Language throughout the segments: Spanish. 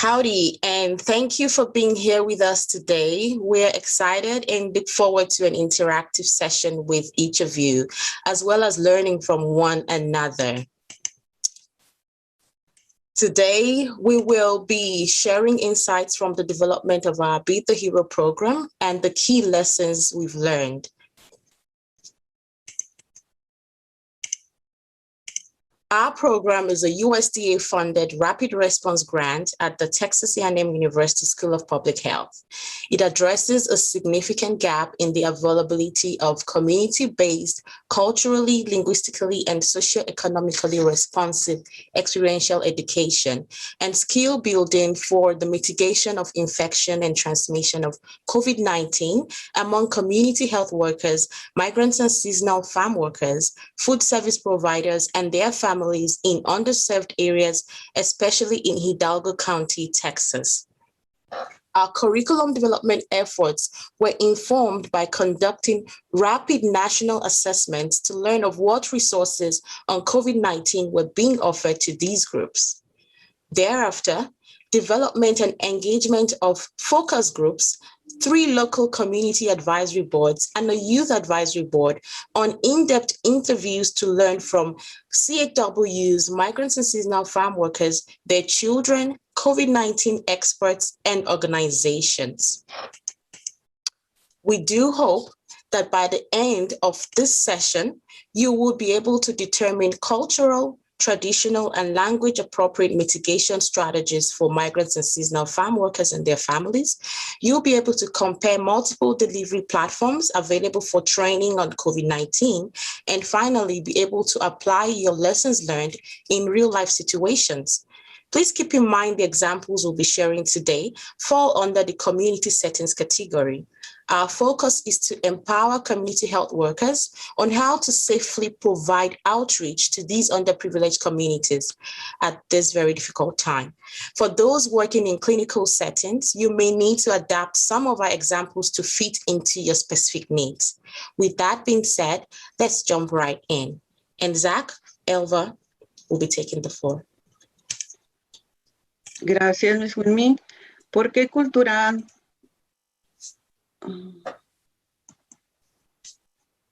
Howdy, and thank you for being here with us today. We're excited and look forward to an interactive session with each of you, as well as learning from one another. Today, we will be sharing insights from the development of our Be the Hero program and the key lessons we've learned. Our program is a USDA-funded rapid response grant at the Texas A&M University School of Public Health. It addresses a significant gap in the availability of community-based, culturally, linguistically, and socioeconomically responsive experiential education and skill building for the mitigation of infection and transmission of COVID-19 among community health workers, migrants and seasonal farm workers, food service providers, and their families in underserved areas, especially in Hidalgo County, Texas. Our curriculum development efforts were informed by conducting rapid national assessments to learn of what resources on COVID-19 were being offered to these groups. Thereafter, development and engagement of focus groups, 3 local community advisory boards, and a youth advisory board on in-depth interviews to learn from CHWs, migrants and seasonal farm workers, their children, COVID-19 experts, and organizations. We do hope that by the end of this session, you will be able to determine cultural, traditional, and language-appropriate mitigation strategies for migrants and seasonal farm workers and their families. You'll be able to compare multiple delivery platforms available for training on COVID-19, and finally be able to apply your lessons learned in real-life situations. Please keep in mind the examples we'll be sharing today fall under the community settings category. Our focus is to empower community health workers on how to safely provide outreach to these underprivileged communities at this very difficult time. For those working in clinical settings, you may need to adapt some of our examples to fit into your specific needs. With that being said, let's jump right in. And Zach, Elva will be taking the floor. Gracias, Ms. Wilmy. ¿Por qué cultural?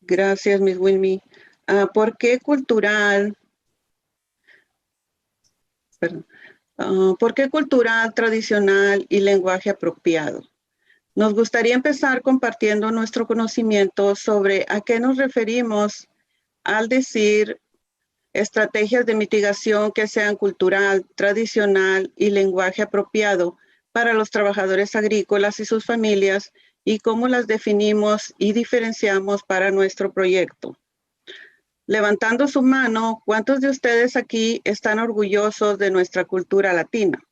Gracias, Ms. Wilmy. ¿Por qué cultural? Perdón. ¿Por qué cultural, tradicional y lenguaje apropiado? Nos gustaría empezar compartiendo nuestro conocimiento sobre a qué nos referimos al decir estrategias de mitigación que sean cultural, tradicional y lenguaje apropiado para los trabajadores agrícolas y sus familias y cómo las definimos y diferenciamos para nuestro proyecto. Levantando su mano, ¿cuántos de ustedes aquí están orgullosos de nuestra cultura latina?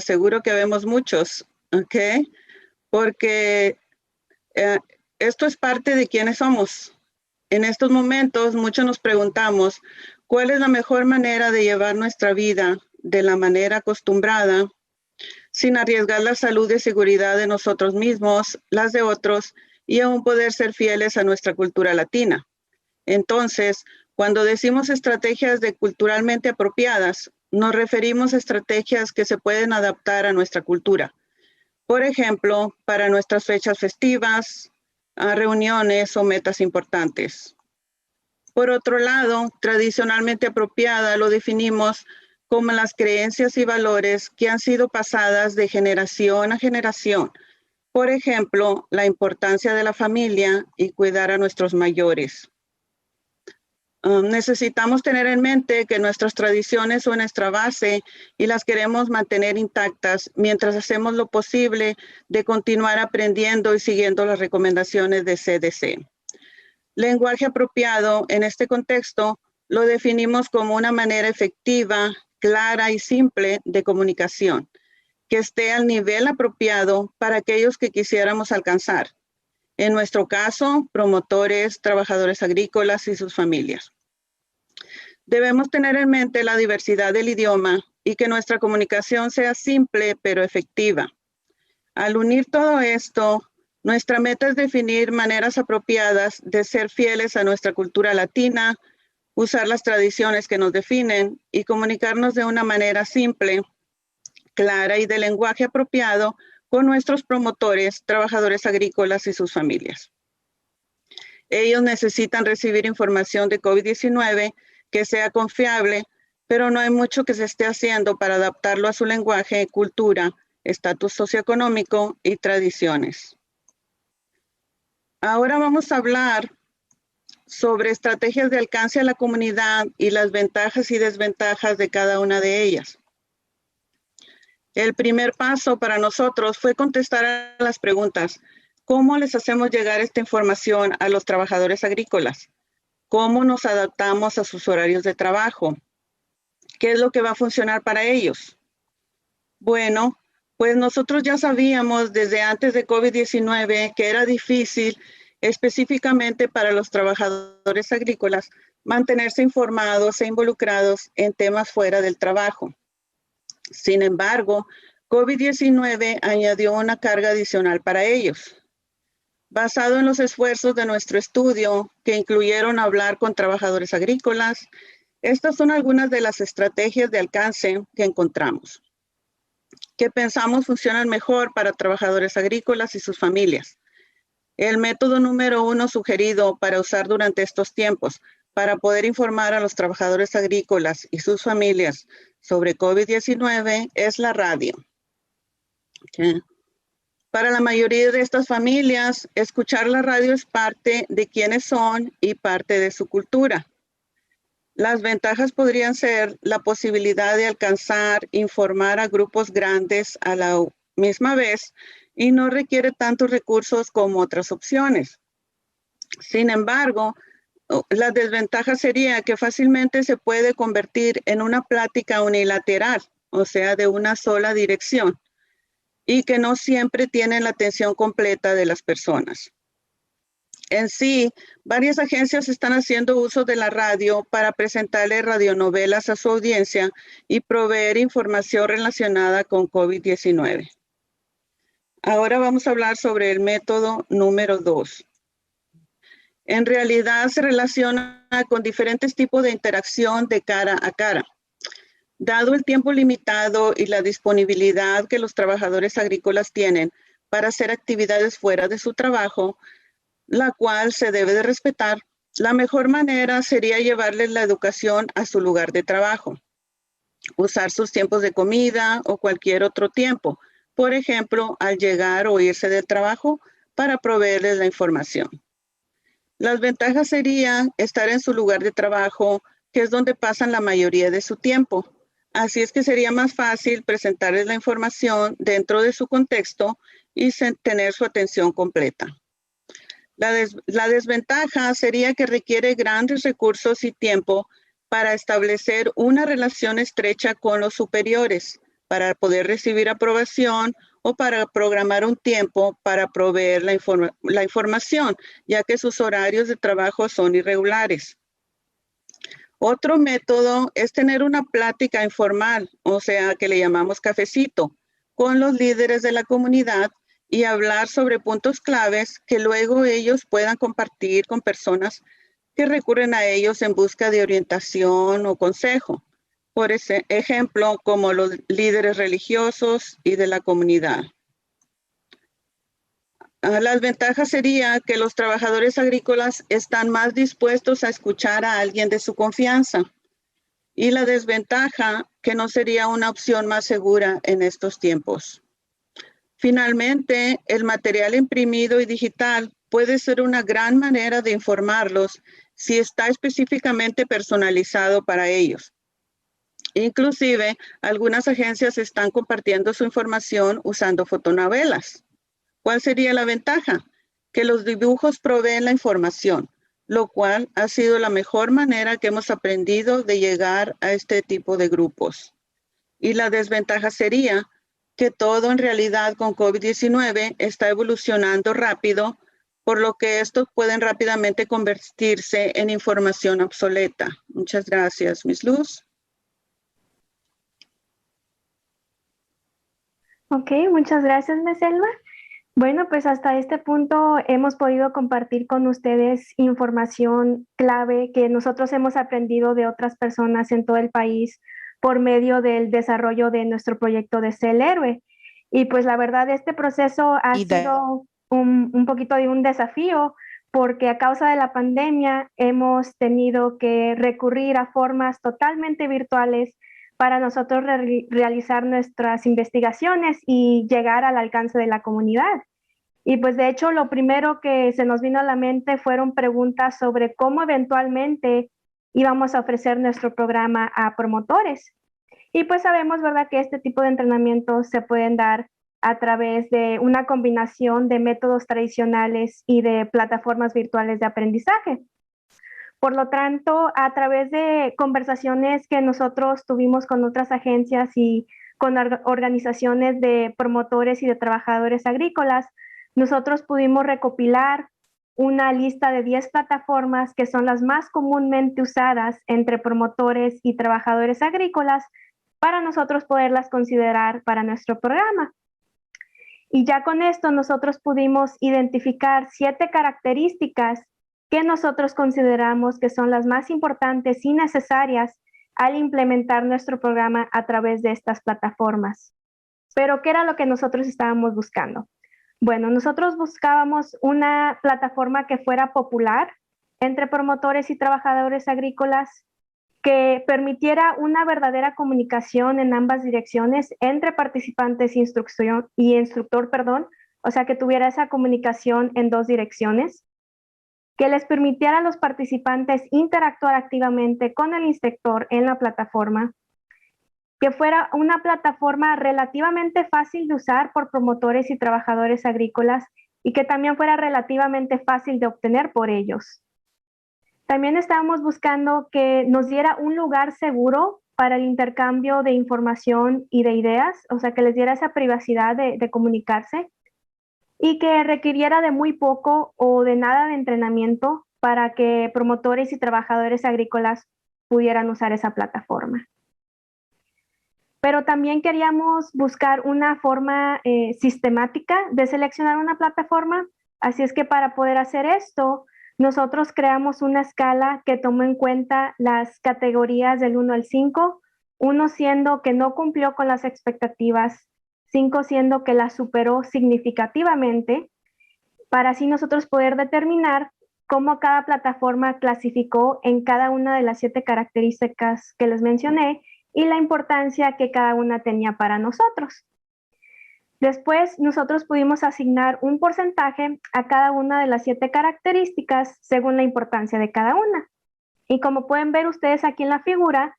Seguro que vemos muchos, ¿ok? Porque esto es parte de quiénes somos. En estos momentos, muchos nos preguntamos, ¿cuál es la mejor manera de llevar nuestra vida de la manera acostumbrada, sin arriesgar la salud y seguridad de nosotros mismos, las de otros, y aún poder ser fieles a nuestra cultura latina? Entonces, cuando decimos estrategias de culturalmente apropiadas, nos referimos a estrategias que se pueden adaptar a nuestra cultura. Por ejemplo, para nuestras fechas festivas, a reuniones o metas importantes. Por otro lado, tradicionalmente apropiada lo definimos como las creencias y valores que han sido pasadas de generación a generación. Por ejemplo, la importancia de la familia y cuidar a nuestros mayores. Necesitamos tener en mente que nuestras tradiciones son nuestra base y las queremos mantener intactas mientras hacemos lo posible de continuar aprendiendo y siguiendo las recomendaciones de CDC. Lenguaje apropiado en este contexto lo definimos como una manera efectiva, clara y simple de comunicación, que esté al nivel apropiado para aquellos que quisiéramos alcanzar. En nuestro caso, promotores, trabajadores agrícolas y sus familias. Debemos tener en mente la diversidad del idioma y que nuestra comunicación sea simple pero efectiva. Al unir todo esto, nuestra meta es definir maneras apropiadas de ser fieles a nuestra cultura latina, usar las tradiciones que nos definen y comunicarnos de una manera simple, clara y de lenguaje apropiado con nuestros promotores, trabajadores agrícolas y sus familias. Ellos necesitan recibir información de COVID-19 que sea confiable, pero no hay mucho que se esté haciendo para adaptarlo a su lenguaje, cultura, estatus socioeconómico y tradiciones. Ahora vamos a hablar sobre estrategias de alcance a la comunidad y las ventajas y desventajas de cada una de ellas. El primer paso para nosotros fue contestar a las preguntas: ¿cómo les hacemos llegar esta información a los trabajadores agrícolas? ¿Cómo nos adaptamos a sus horarios de trabajo? ¿Qué es lo que va a funcionar para ellos? Bueno, pues nosotros ya sabíamos desde antes de COVID-19 que era difícil, específicamente para los trabajadores agrícolas, mantenerse informados e involucrados en temas fuera del trabajo. Sin embargo, COVID-19 añadió una carga adicional para ellos. Basado en los esfuerzos de nuestro estudio, que incluyeron hablar con trabajadores agrícolas, estas son algunas de las estrategias de alcance que encontramos, que pensamos funcionan mejor para trabajadores agrícolas y sus familias. El método número 1 sugerido para usar durante estos tiempos para poder informar a los trabajadores agrícolas y sus familias sobre COVID-19 es la radio. Okay. Para la mayoría de estas familias, escuchar la radio es parte de quiénes son y parte de su cultura. Las ventajas podrían ser la posibilidad de alcanzar, informar a grupos grandes a la misma vez y no requiere tantos recursos como otras opciones. Sin embargo, la desventaja sería que fácilmente se puede convertir en una plática unilateral, o sea, de una sola dirección, y que no siempre tienen la atención completa de las personas. En sí, varias agencias están haciendo uso de la radio para presentarle radionovelas a su audiencia y proveer información relacionada con COVID-19. Ahora vamos a hablar sobre el método número 2. En realidad se relaciona con diferentes tipos de interacción de cara a cara. Dado el tiempo limitado y la disponibilidad que los trabajadores agrícolas tienen para hacer actividades fuera de su trabajo, la cual se debe de respetar, la mejor manera sería llevarles la educación a su lugar de trabajo. Usar sus tiempos de comida o cualquier otro tiempo, por ejemplo, al llegar o irse del trabajo, para proveerles la información. Las ventajas serían estar en su lugar de trabajo, que es donde pasan la mayoría de su tiempo. Así es que sería más fácil presentarles la información dentro de su contexto y tener su atención completa. La desventaja sería que requiere grandes recursos y tiempo para establecer una relación estrecha con los superiores, para poder recibir aprobación o para programar un tiempo para proveer la información, ya que sus horarios de trabajo son irregulares. Otro método es tener una plática informal, o sea, que le llamamos cafecito, con los líderes de la comunidad y hablar sobre puntos claves que luego ellos puedan compartir con personas que recurren a ellos en busca de orientación o consejo. Por ejemplo, como los líderes religiosos y de la comunidad. Las ventajas sería que los trabajadores agrícolas están más dispuestos a escuchar a alguien de su confianza. Y la desventaja, que no sería una opción más segura en estos tiempos. Finalmente, el material imprimido y digital puede ser una gran manera de informarlos si está específicamente personalizado para ellos. Inclusive, algunas agencias están compartiendo su información usando fotonovelas. ¿Cuál sería la ventaja? Que los dibujos proveen la información, lo cual ha sido la mejor manera que hemos aprendido de llegar a este tipo de grupos. Y la desventaja sería que todo en realidad con COVID-19 está evolucionando rápido, por lo que estos pueden rápidamente convertirse en información obsoleta. Muchas gracias, Miss Luz. Ok, muchas gracias, Miss Elba. Bueno, pues hasta este punto hemos podido compartir con ustedes información clave que nosotros hemos aprendido de otras personas en todo el país por medio del desarrollo de nuestro proyecto de Sé el Héroe. Y pues la verdad, este proceso ha sido un poquito de un desafío porque a causa de la pandemia hemos tenido que recurrir a formas totalmente virtuales para nosotros realizar nuestras investigaciones y llegar al alcance de la comunidad. Y pues de hecho lo primero que se nos vino a la mente fueron preguntas sobre cómo eventualmente íbamos a ofrecer nuestro programa a promotores. Y pues sabemos, ¿verdad?, que este tipo de entrenamientos se pueden dar a través de una combinación de métodos tradicionales y de plataformas virtuales de aprendizaje. Por lo tanto, a través de conversaciones que nosotros tuvimos con otras agencias y con organizaciones de promotores y de trabajadores agrícolas, nosotros pudimos recopilar una lista de 10 plataformas que son las más comúnmente usadas entre promotores y trabajadores agrícolas para nosotros poderlas considerar para nuestro programa. Y ya con esto nosotros pudimos identificar 7 características que nosotros consideramos que son las más importantes y necesarias al implementar nuestro programa a través de estas plataformas. Pero, ¿qué era lo que nosotros estábamos buscando? Bueno, nosotros buscábamos una plataforma que fuera popular entre promotores y trabajadores agrícolas, que permitiera una verdadera comunicación en ambas direcciones entre participantes y instructor, perdón, o sea, que tuviera esa comunicación en dos direcciones, que les permitiera a los participantes interactuar activamente con el instructor en la plataforma, que fuera una plataforma relativamente fácil de usar por promotores y trabajadores agrícolas y que también fuera relativamente fácil de obtener por ellos. También estábamos buscando que nos diera un lugar seguro para el intercambio de información y de ideas, o sea, que les diera esa privacidad de comunicarse y que requiriera de muy poco o de nada de entrenamiento para que promotores y trabajadores agrícolas pudieran usar esa plataforma. Pero también queríamos buscar una forma sistemática de seleccionar una plataforma, así es que para poder hacer esto, nosotros creamos una escala que tomó en cuenta las categorías del 1 al 5, 1 siendo que no cumplió con las expectativas, 5 siendo que las superó significativamente, para así nosotros poder determinar cómo cada plataforma clasificó en cada una de las 7 características que les mencioné y la importancia que cada una tenía para nosotros. Después, nosotros pudimos asignar un porcentaje a cada una de las 7 características según la importancia de cada una. Y como pueden ver ustedes aquí en la figura,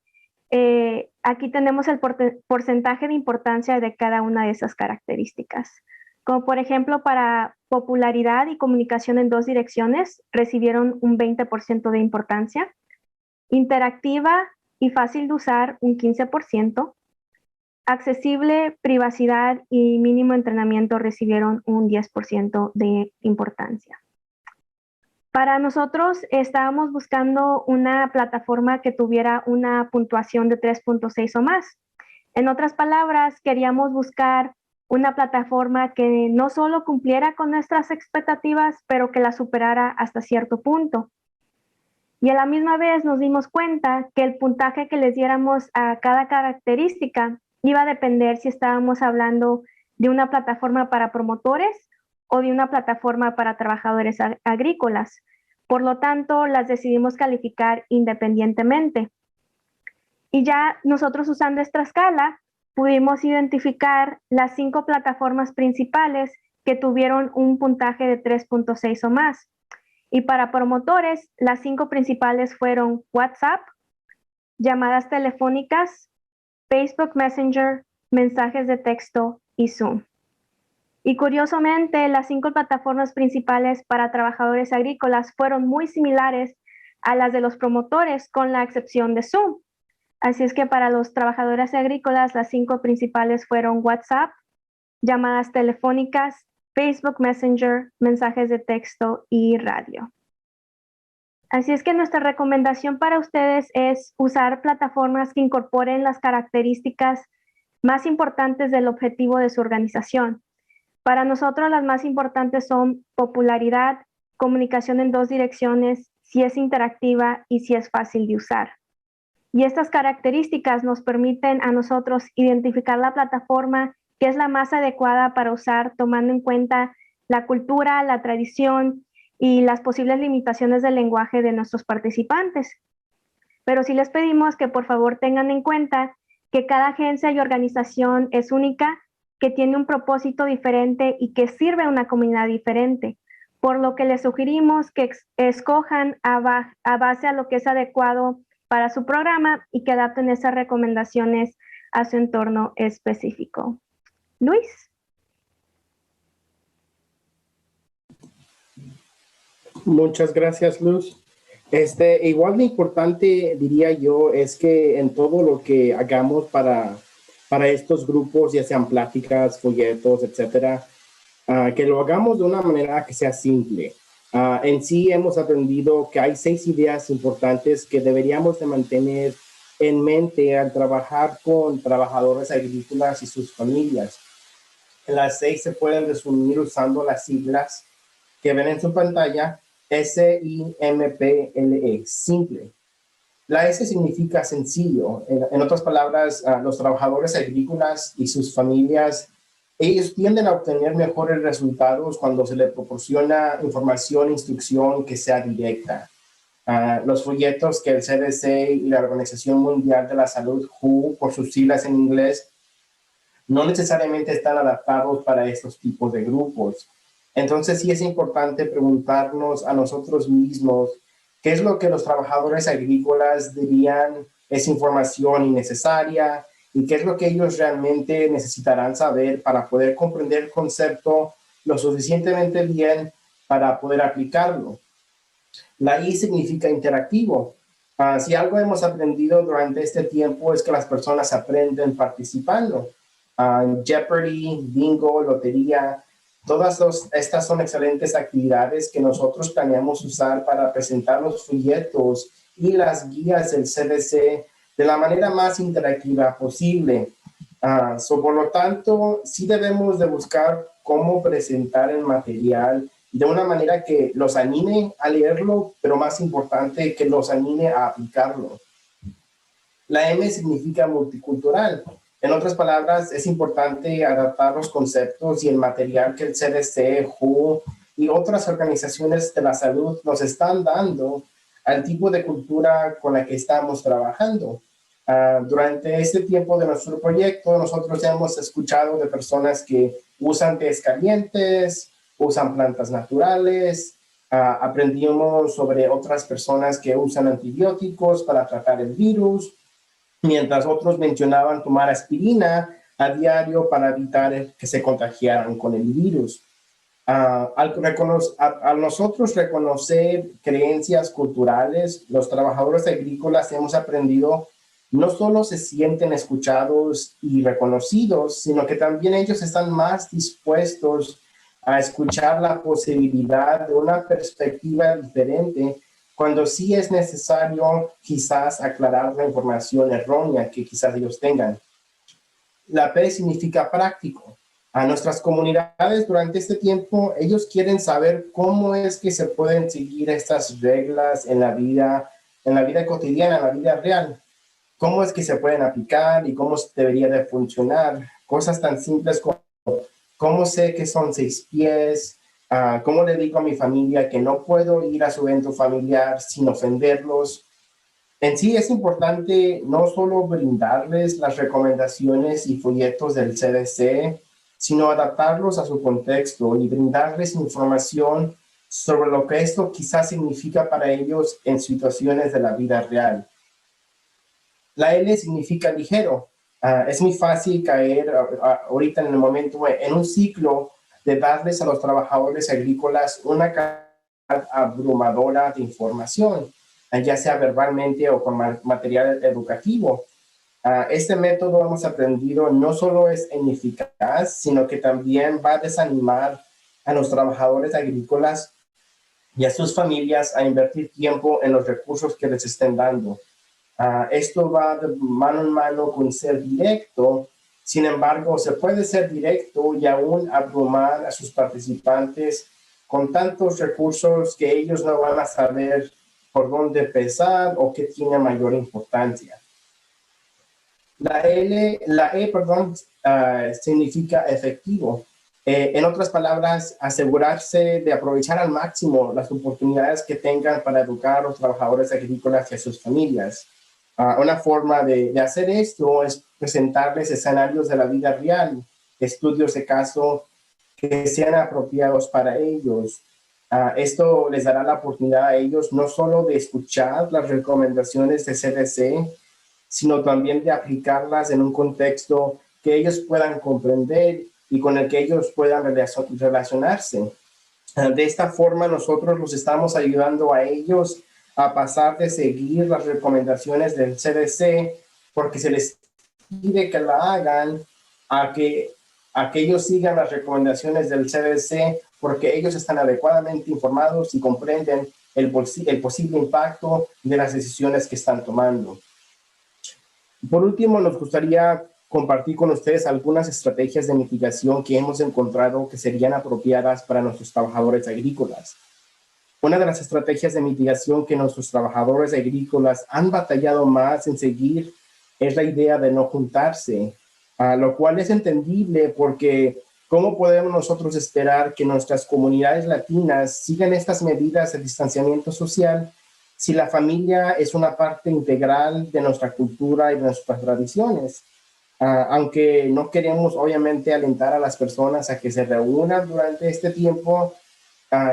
aquí tenemos el porcentaje de importancia de cada una de esas características. Como por ejemplo, para popularidad y comunicación en dos direcciones, recibieron un 20% de importancia. Interactiva y fácil de usar, un 15%. Accesible, privacidad y mínimo entrenamiento recibieron un 10% de importancia. Para nosotros estábamos buscando una plataforma que tuviera una puntuación de 3.6 o más. En otras palabras, queríamos buscar una plataforma que no solo cumpliera con nuestras expectativas, pero que la superara hasta cierto punto. Y a la misma vez nos dimos cuenta que el puntaje que les diéramos a cada característica iba a depender si estábamos hablando de una plataforma para promotores o de una plataforma para trabajadores agrícolas. Por lo tanto, las decidimos calificar independientemente. Y ya nosotros usando esta escala, pudimos identificar las 5 plataformas principales que tuvieron un puntaje de 3.6 o más. Y para promotores, las 5 principales fueron WhatsApp, llamadas telefónicas, Facebook Messenger, mensajes de texto y Zoom. Y curiosamente, las 5 plataformas principales para trabajadores agrícolas fueron muy similares a las de los promotores, con la excepción de Zoom. Así es que para los trabajadores agrícolas, las 5 principales fueron WhatsApp, llamadas telefónicas, Facebook Messenger, mensajes de texto y radio. Así es que nuestra recomendación para ustedes es usar plataformas que incorporen las características más importantes del objetivo de su organización. Para nosotros las más importantes son popularidad, comunicación en 2 direcciones, si es interactiva y si es fácil de usar. Y estas características nos permiten a nosotros identificar la plataforma que es la más adecuada para usar, tomando en cuenta la cultura, la tradición y las posibles limitaciones del lenguaje de nuestros participantes. Pero sí les pedimos que por favor tengan en cuenta que cada agencia y organización es única, que tiene un propósito diferente y que sirve a una comunidad diferente, por lo que les sugerimos que escojan a base a lo que es adecuado para su programa y que adapten esas recomendaciones a su entorno específico. Luis. Muchas gracias, Luz. Igual de importante, diría yo, es que en todo lo que hagamos para estos grupos, ya sean pláticas, folletos, etcétera, que lo hagamos de una manera que sea simple. En sí hemos aprendido que hay 6 ideas importantes que deberíamos de mantener en mente al trabajar con trabajadores agrícolas y sus familias. Las 6 se pueden resumir usando las siglas que ven en su pantalla: SIMPLE, simple. La S significa sencillo. En otras palabras, los trabajadores agrícolas y sus familias, ellos tienden a obtener mejores resultados cuando se les proporciona información e instrucción que sea directa. Los folletos que el CDC y la Organización Mundial de la Salud, WHO, por sus siglas en inglés, no necesariamente están adaptados para estos tipos de grupos. Entonces sí es importante preguntarnos a nosotros mismos qué es lo que los trabajadores agrícolas dirían es información innecesaria y qué es lo que ellos realmente necesitarán saber para poder comprender el concepto lo suficientemente bien para poder aplicarlo. La I significa interactivo. Si algo hemos aprendido durante este tiempo es que las personas aprenden participando. Jeopardy, bingo, lotería, todas estas son excelentes actividades que nosotros planeamos usar para presentar los folletos y las guías del CDC de la manera más interactiva posible. Por lo tanto, sí debemos de buscar cómo presentar el material de una manera que los anime a leerlo, pero más importante, que los anime a aplicarlo. La M significa multicultural. En otras palabras, es importante adaptar los conceptos y el material que el CDC, WHO y otras organizaciones de la salud nos están dando al tipo de cultura con la que estamos trabajando. Durante este tiempo de nuestro proyecto, nosotros hemos escuchado de personas que usan tés calientes, usan plantas naturales, aprendimos sobre otras personas que usan antibióticos para tratar el virus, mientras otros mencionaban tomar aspirina a diario para evitar que se contagiaran con el virus. Al nosotros reconocer creencias culturales, los trabajadores agrícolas hemos aprendido no solo se sienten escuchados y reconocidos, sino que también ellos están más dispuestos a escuchar la posibilidad de una perspectiva diferente cuando sí es necesario quizás aclarar la información errónea que quizás ellos tengan. La P significa práctico. A nuestras comunidades durante este tiempo, ellos quieren saber cómo es que se pueden seguir estas reglas en la vida cotidiana, en la vida real. Cómo es que se pueden aplicar y cómo debería de funcionar. Cosas tan simples como cómo sé que son 6 pies, cómo le digo a mi familia que no puedo ir a su evento familiar sin ofenderlos. En sí es importante no solo brindarles las recomendaciones y folletos del CDC, sino adaptarlos a su contexto y brindarles información sobre lo que esto quizás significa para ellos en situaciones de la vida real. La L significa ligero. Es muy fácil caer ahorita en el momento en un ciclo de darles a los trabajadores agrícolas una cantidad abrumadora de información, ya sea verbalmente o con material educativo. Este método hemos aprendido no solo es ineficaz, sino que también va a desanimar a los trabajadores agrícolas y a sus familias a invertir tiempo en los recursos que les estén dando. Esto va de mano en mano con ser directo Sin embargo, se puede ser directo y aún abrumar a sus participantes con tantos recursos que ellos no van a saber por dónde empezar o qué tiene mayor importancia. Significa efectivo. En otras palabras, asegurarse de aprovechar al máximo las oportunidades que tengan para educar a los trabajadores agrícolas y a sus familias. Una forma de hacer esto es presentarles escenarios de la vida real, estudios de caso que sean apropiados para ellos. Esto les dará la oportunidad a ellos no solo de escuchar las recomendaciones de CDC, sino también de aplicarlas en un contexto que ellos puedan comprender y con el que ellos puedan relacionarse. De esta forma, nosotros los estamos ayudando a ellos a pasar de seguir las recomendaciones del CDC, porque se les pide que la hagan, a que ellos sigan las recomendaciones del CDC, porque ellos están adecuadamente informados y comprenden el posible impacto de las decisiones que están tomando. Por último, nos gustaría compartir con ustedes algunas estrategias de mitigación que hemos encontrado que serían apropiadas para nuestros trabajadores agrícolas. Una de las estrategias de mitigación que nuestros trabajadores agrícolas han batallado más en seguir es la idea de no juntarse, lo cual es entendible porque ¿cómo podemos nosotros esperar que nuestras comunidades latinas sigan estas medidas de distanciamiento social si la familia es una parte integral de nuestra cultura y de nuestras tradiciones? Aunque no queremos obviamente alentar a las personas a que se reúnan durante este tiempo,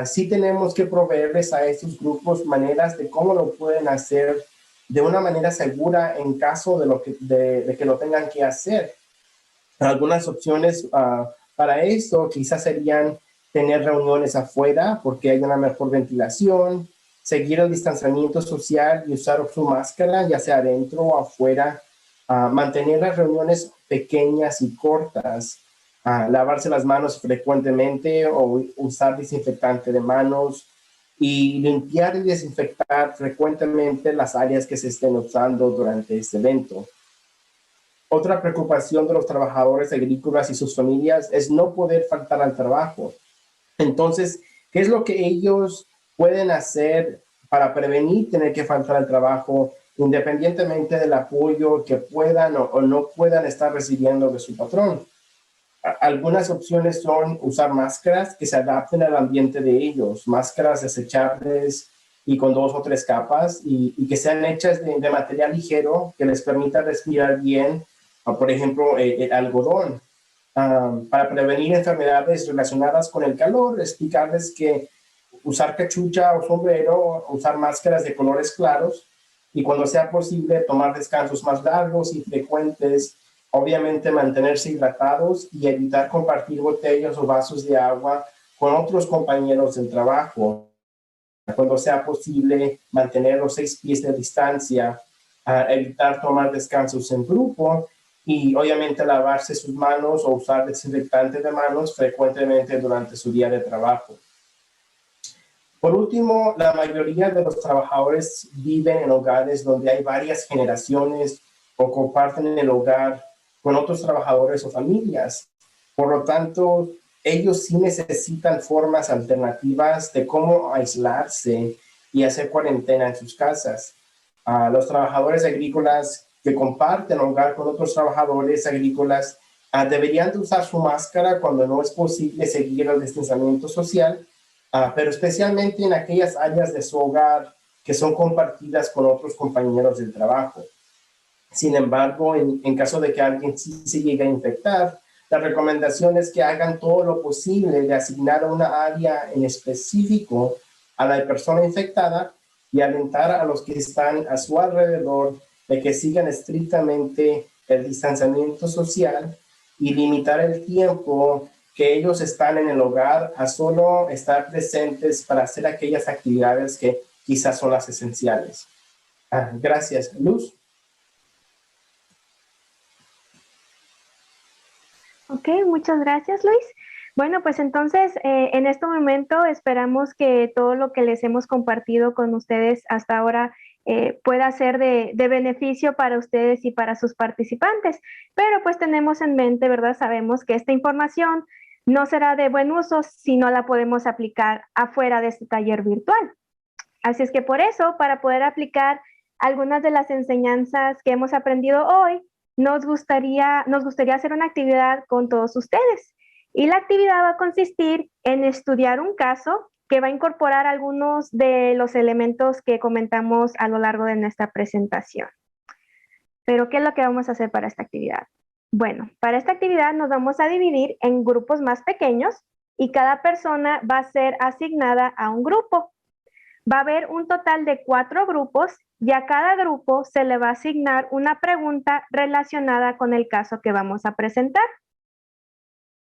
sí tenemos que proveerles a estos grupos maneras de cómo lo pueden hacer de una manera segura en caso de que lo tengan que hacer. Algunas opciones para esto quizás serían tener reuniones afuera porque hay una mejor ventilación, seguir el distanciamiento social y usar su máscara, ya sea adentro o afuera, mantener las reuniones pequeñas y cortas, lavarse las manos frecuentemente o usar desinfectante de manos y limpiar y desinfectar frecuentemente las áreas que se estén usando durante este evento. Otra preocupación de los trabajadores agrícolas y sus familias es no poder faltar al trabajo. Entonces, ¿qué es lo que ellos pueden hacer para prevenir tener que faltar al trabajo, independientemente del apoyo que puedan o no puedan estar recibiendo de su patrón? Algunas opciones son usar máscaras que se adapten al ambiente de ellos, máscaras desechables y con 2 o 3 capas y que sean hechas de material ligero que les permita respirar bien, por ejemplo, el algodón. Para prevenir enfermedades relacionadas con el calor, explicarles que usar cachucha o sombrero, usar máscaras de colores claros y cuando sea posible tomar descansos más largos y frecuentes, obviamente mantenerse hidratados y evitar compartir botellas o vasos de agua con otros compañeros del trabajo. Cuando sea posible mantener los 6 pies de distancia, evitar tomar descansos en grupo y obviamente lavarse sus manos o usar desinfectante de manos frecuentemente durante su día de trabajo. Por último, la mayoría de los trabajadores viven en hogares donde hay varias generaciones o comparten el hogar con otros trabajadores o familias. Por lo tanto, ellos sí necesitan formas alternativas de cómo aislarse y hacer cuarentena en sus casas. Los trabajadores agrícolas que comparten hogar con otros trabajadores agrícolas deberían de usar su máscara cuando no es posible seguir el distanciamiento social, pero especialmente en aquellas áreas de su hogar que son compartidas con otros compañeros del trabajo. Sin embargo, en caso de que alguien sí se llegue a infectar, la recomendación es que hagan todo lo posible de asignar una área en específico a la persona infectada y alentar a los que están a su alrededor de que sigan estrictamente el distanciamiento social y limitar el tiempo que ellos están en el hogar a solo estar presentes para hacer aquellas actividades que quizás son las esenciales. Gracias. Luz. Ok, muchas gracias, Luis. Bueno, pues entonces, en este momento esperamos que todo lo que les hemos compartido con ustedes hasta ahora pueda ser de beneficio para ustedes y para sus participantes. Pero pues tenemos en mente, ¿verdad? Sabemos que esta información no será de buen uso si no la podemos aplicar afuera de este taller virtual. Así es que por eso, para poder aplicar algunas de las enseñanzas que hemos aprendido hoy, nos gustaría hacer una actividad con todos ustedes. Y la actividad va a consistir en estudiar un caso que va a incorporar algunos de los elementos que comentamos a lo largo de nuestra presentación. Pero, ¿qué es lo que vamos a hacer para esta actividad? Bueno, para esta actividad nos vamos a dividir en grupos más pequeños y cada persona va a ser asignada a un grupo. Va a haber un total de 4 grupos y a cada grupo se le va a asignar una pregunta relacionada con el caso que vamos a presentar.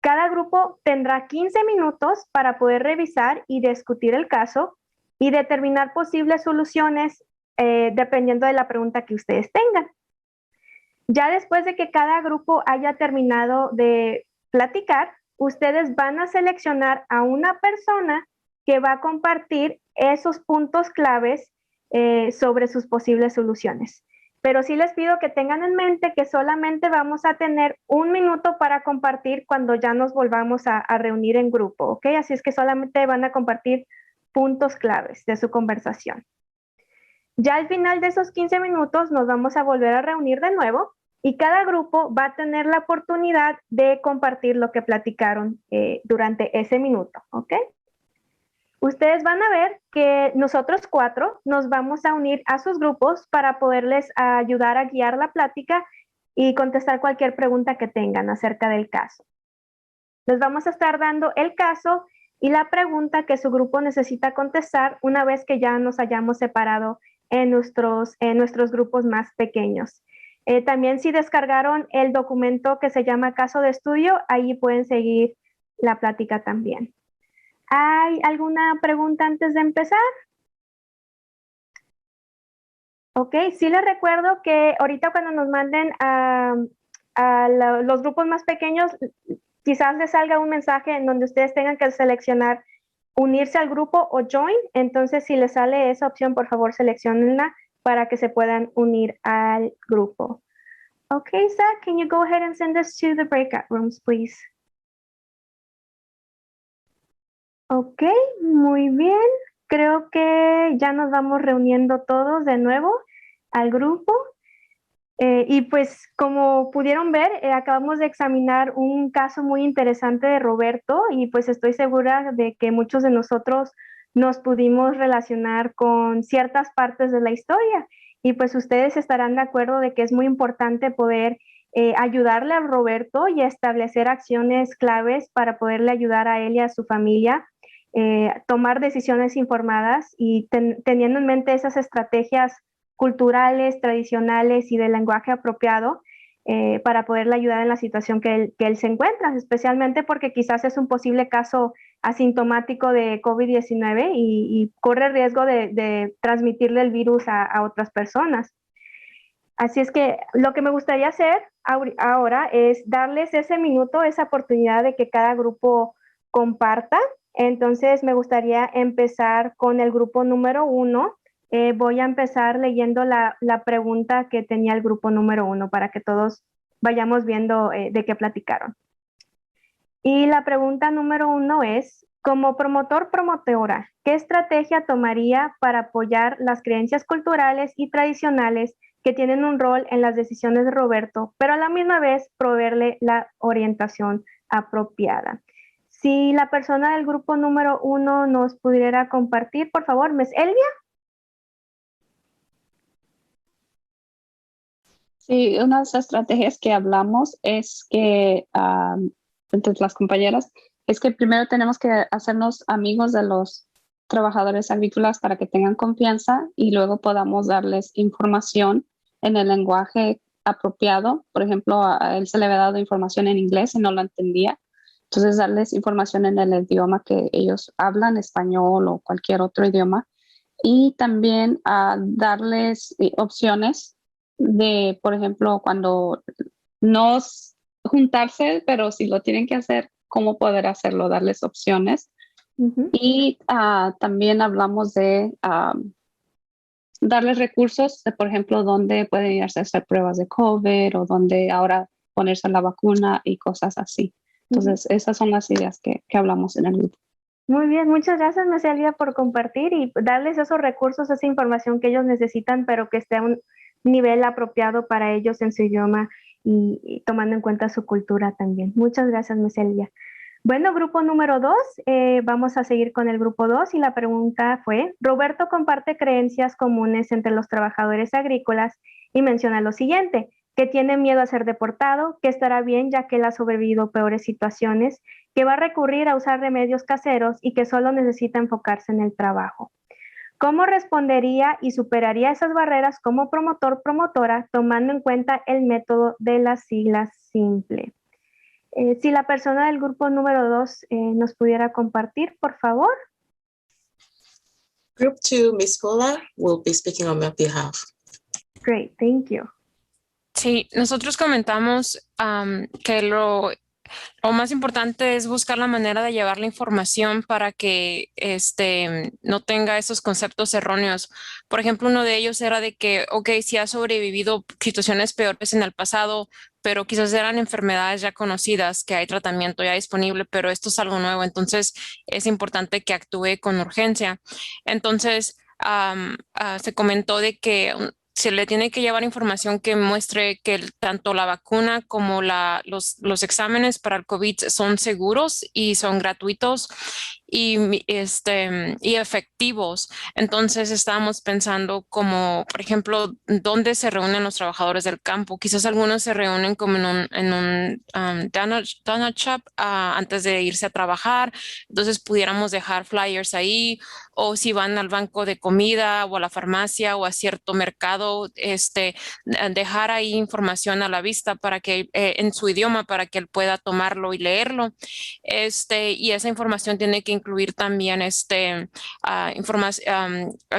Cada grupo tendrá 15 minutos para poder revisar y discutir el caso y determinar posibles soluciones dependiendo de la pregunta que ustedes tengan. Ya después de que cada grupo haya terminado de platicar, ustedes van a seleccionar a una persona que va a compartir esos puntos claves sobre sus posibles soluciones. Pero sí les pido que tengan en mente que solamente vamos a tener 1 minuto para compartir cuando ya nos volvamos a reunir en grupo, ¿ok? Así es que solamente van a compartir puntos claves de su conversación. Ya al final de esos 15 minutos nos vamos a volver a reunir de nuevo y cada grupo va a tener la oportunidad de compartir lo que platicaron durante ese minuto, ¿ok? Ustedes van a ver que nosotros 4 nos vamos a unir a sus grupos para poderles ayudar a guiar la plática y contestar cualquier pregunta que tengan acerca del caso. Les vamos a estar dando el caso y la pregunta que su grupo necesita contestar una vez que ya nos hayamos separado en nuestros grupos más pequeños. También si descargaron el documento que se llama caso de estudio, ahí pueden seguir la plática también. ¿Hay alguna pregunta antes de empezar? Ok, sí les recuerdo que ahorita cuando nos manden a los grupos más pequeños, quizás les salga un mensaje en donde ustedes tengan que seleccionar unirse al grupo o join. Entonces, si les sale esa opción, por favor, seleccionenla para que se puedan unir al grupo. Okay, Zach, can you go ahead and send us to the breakout rooms, please? Ok, muy bien. Creo que ya nos vamos reuniendo todos de nuevo al grupo. Y pues como pudieron ver, acabamos de examinar un caso muy interesante de Roberto y pues estoy segura de que muchos de nosotros nos pudimos relacionar con ciertas partes de la historia y pues ustedes estarán de acuerdo de que es muy importante poder ayudarle a Roberto y establecer acciones claves para poderle ayudar a él y a su familia, tomar decisiones informadas y teniendo en mente esas estrategias culturales, tradicionales y de lenguaje apropiado para poderle ayudar en la situación que él se encuentra, especialmente porque quizás es un posible caso asintomático de COVID-19 y corre riesgo de transmitirle el virus a otras personas. Así es que lo que me gustaría hacer ahora es darles ese minuto, esa oportunidad de que cada grupo comparta. Entonces me gustaría empezar con el grupo número 1. Voy a empezar leyendo la pregunta que tenía el grupo número 1 para que todos vayamos viendo de qué platicaron. Y la pregunta número 1 es, como promotora, ¿qué estrategia tomaría para apoyar las creencias culturales y tradicionales que tienen un rol en las decisiones de Roberto, pero a la misma vez proveerle la orientación apropiada? Si la persona del grupo número 1 nos pudiera compartir, por favor, Ms. Elvia. Sí, una de las estrategias que hablamos es que, entre las compañeras, es que primero tenemos que hacernos amigos de los trabajadores agrícolas para que tengan confianza y luego podamos darles información en el lenguaje apropiado. Por ejemplo, a él se le había dado información en inglés y no lo entendía. Entonces, darles información en el idioma que ellos hablan, español o cualquier otro idioma. Y también darles opciones de, por ejemplo, cuando no juntarse, pero si lo tienen que hacer, cómo poder hacerlo, darles opciones. Y también hablamos de darles recursos de, por ejemplo, dónde pueden irse a hacer pruebas de COVID o dónde ahora ponerse la vacuna y cosas así. Entonces, esas son las ideas que hablamos en el grupo. Muy bien, muchas gracias, Meselia, por compartir y darles esos recursos, esa información que ellos necesitan, pero que esté a un nivel apropiado para ellos en su idioma y tomando en cuenta su cultura también. Muchas gracias, Meselia. Bueno, grupo número 2, vamos a seguir con el grupo 2 y la pregunta fue, Roberto comparte creencias comunes entre los trabajadores agrícolas y menciona lo siguiente, que tiene miedo a ser deportado, que estará bien ya que él ha sobrevivido peores situaciones, que va a recurrir a usar remedios caseros y que solo necesita enfocarse en el trabajo. ¿Cómo respondería y superaría esas barreras como promotor-promotora tomando en cuenta el método de las siglas simple? Si la persona del grupo número 2 nos pudiera compartir, por favor. Group 2, Ms. Fuller, will be speaking on my behalf. Great, thank you. Sí, nosotros comentamos que lo más importante es buscar la manera de llevar la información para que no tenga esos conceptos erróneos. Por ejemplo, uno de ellos era de que, ok, si ha sobrevivido situaciones peores en el pasado, pero quizás eran enfermedades ya conocidas, que hay tratamiento ya disponible, pero esto es algo nuevo, entonces es importante que actúe con urgencia. Entonces, se comentó de que se le tiene que llevar información que muestre que tanto la vacuna como los exámenes para el COVID son seguros y son gratuitos y efectivos. Entonces estábamos pensando como, por ejemplo, dónde se reúnen los trabajadores del campo. Quizás algunos se reúnen como en un donut shop antes de irse a trabajar. Entonces pudiéramos dejar flyers ahí, o si van al banco de comida o a la farmacia o a cierto mercado, dejar ahí información a la vista para que en su idioma para que él pueda tomarlo y leerlo. Y esa información tiene que incluir también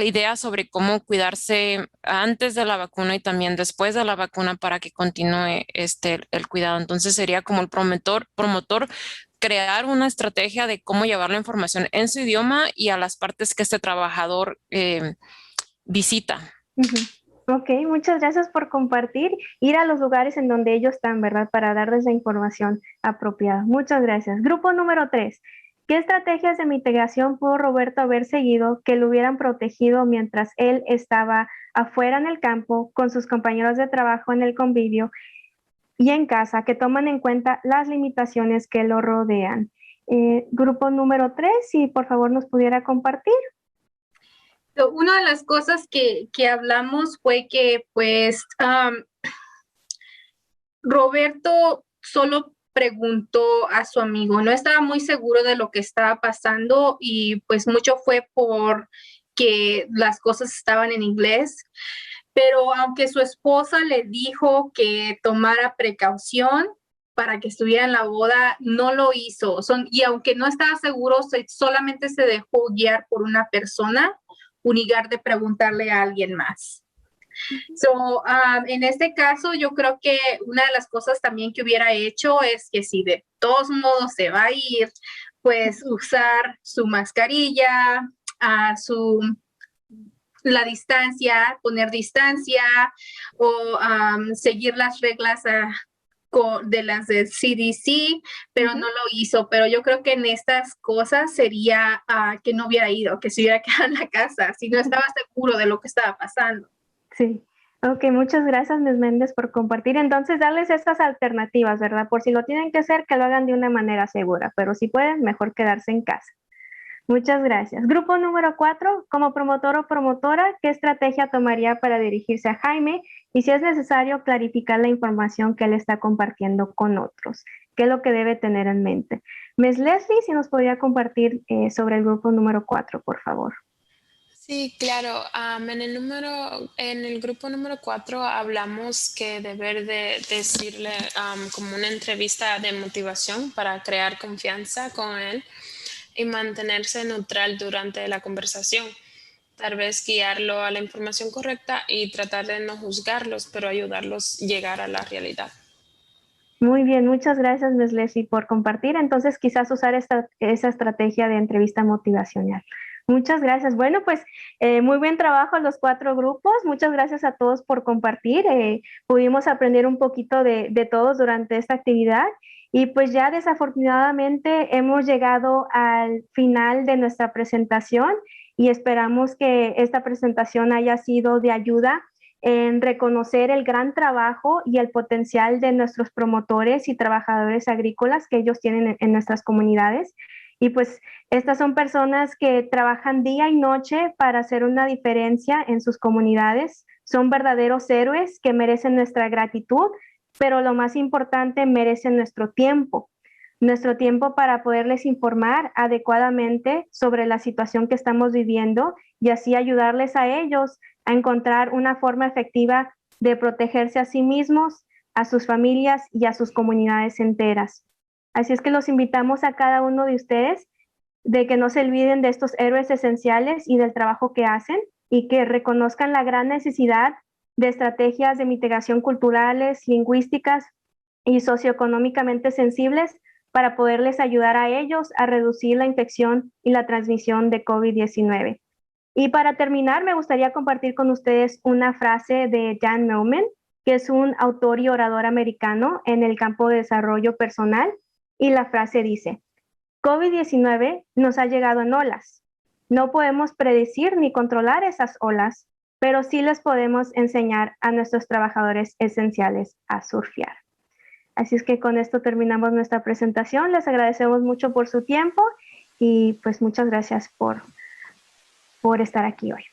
ideas sobre cómo cuidarse antes de la vacuna y también después de la vacuna para que continúe el cuidado. Entonces sería como el promotor crear una estrategia de cómo llevar la información en su idioma y a las partes que este trabajador visita. Ok, muchas gracias por compartir, ir a los lugares en donde ellos están, ¿verdad? Para darles la información apropiada. Muchas gracias. Grupo número 3. ¿Qué estrategias de mitigación pudo Roberto haber seguido que lo hubieran protegido mientras él estaba afuera en el campo con sus compañeros de trabajo en el convivio y en casa, que toman en cuenta las limitaciones que lo rodean? Grupo número 3, si por favor nos pudiera compartir. Una de las cosas que hablamos fue que pues Roberto solo preguntó a su amigo, no estaba muy seguro de lo que estaba pasando y pues mucho fue por que las cosas estaban en inglés, pero aunque su esposa le dijo que tomara precaución para que estuviera en la boda, no lo hizo. Y aunque no estaba seguro, solamente se dejó guiar por una persona, en lugar de preguntarle a alguien más. En este caso, yo creo que una de las cosas también que hubiera hecho es que si de todos modos se va a ir, pues usar su mascarilla, la distancia, poner distancia o seguir las reglas de las del CDC, pero no lo hizo. Pero yo creo que en estas cosas sería que no hubiera ido, que se hubiera quedado en la casa, si no estaba seguro de lo que estaba pasando. Sí. Ok, muchas gracias, Ms. Méndez, por compartir. Entonces, darles estas alternativas, ¿verdad? Por si lo tienen que hacer, que lo hagan de una manera segura, pero si pueden, mejor quedarse en casa. Muchas gracias. Grupo número 4, como promotor o promotora, ¿qué estrategia tomaría para dirigirse a Jaime? Y si es necesario, clarificar la información que él está compartiendo con otros. ¿Qué es lo que debe tener en mente? Ms. Leslie, si nos podría compartir sobre el grupo número 4, por favor. Sí, claro. En el grupo número 4 hablamos que deber de decirle como una entrevista de motivación para crear confianza con él y mantenerse neutral durante la conversación. Tal vez guiarlo a la información correcta y tratar de no juzgarlos, pero ayudarlos a llegar a la realidad. Muy bien, muchas gracias, Ms. Leslie, por compartir. Entonces, quizás usar esa estrategia de entrevista motivacional. Muchas gracias. Bueno, pues muy buen trabajo los 4 grupos. Muchas gracias a todos por compartir. Pudimos aprender un poquito de todos durante esta actividad y pues ya desafortunadamente hemos llegado al final de nuestra presentación y esperamos que esta presentación haya sido de ayuda en reconocer el gran trabajo y el potencial de nuestros promotores y trabajadores agrícolas que ellos tienen en nuestras comunidades. Y pues estas son personas que trabajan día y noche para hacer una diferencia en sus comunidades. Son verdaderos héroes que merecen nuestra gratitud, pero lo más importante, merecen nuestro tiempo para poderles informar adecuadamente sobre la situación que estamos viviendo y así ayudarles a ellos a encontrar una forma efectiva de protegerse a sí mismos, a sus familias y a sus comunidades enteras. Así es que los invitamos a cada uno de ustedes de que no se olviden de estos héroes esenciales y del trabajo que hacen y que reconozcan la gran necesidad de estrategias de mitigación culturales, lingüísticas y socioeconómicamente sensibles para poderles ayudar a ellos a reducir la infección y la transmisión de COVID-19. Y para terminar, me gustaría compartir con ustedes una frase de Dan Millman, que es un autor y orador americano en el campo de desarrollo personal. Y la frase dice, COVID-19 nos ha llegado en olas. No podemos predecir ni controlar esas olas, pero sí les podemos enseñar a nuestros trabajadores esenciales a surfear. Así es que con esto terminamos nuestra presentación. Les agradecemos mucho por su tiempo y pues muchas gracias por estar aquí hoy.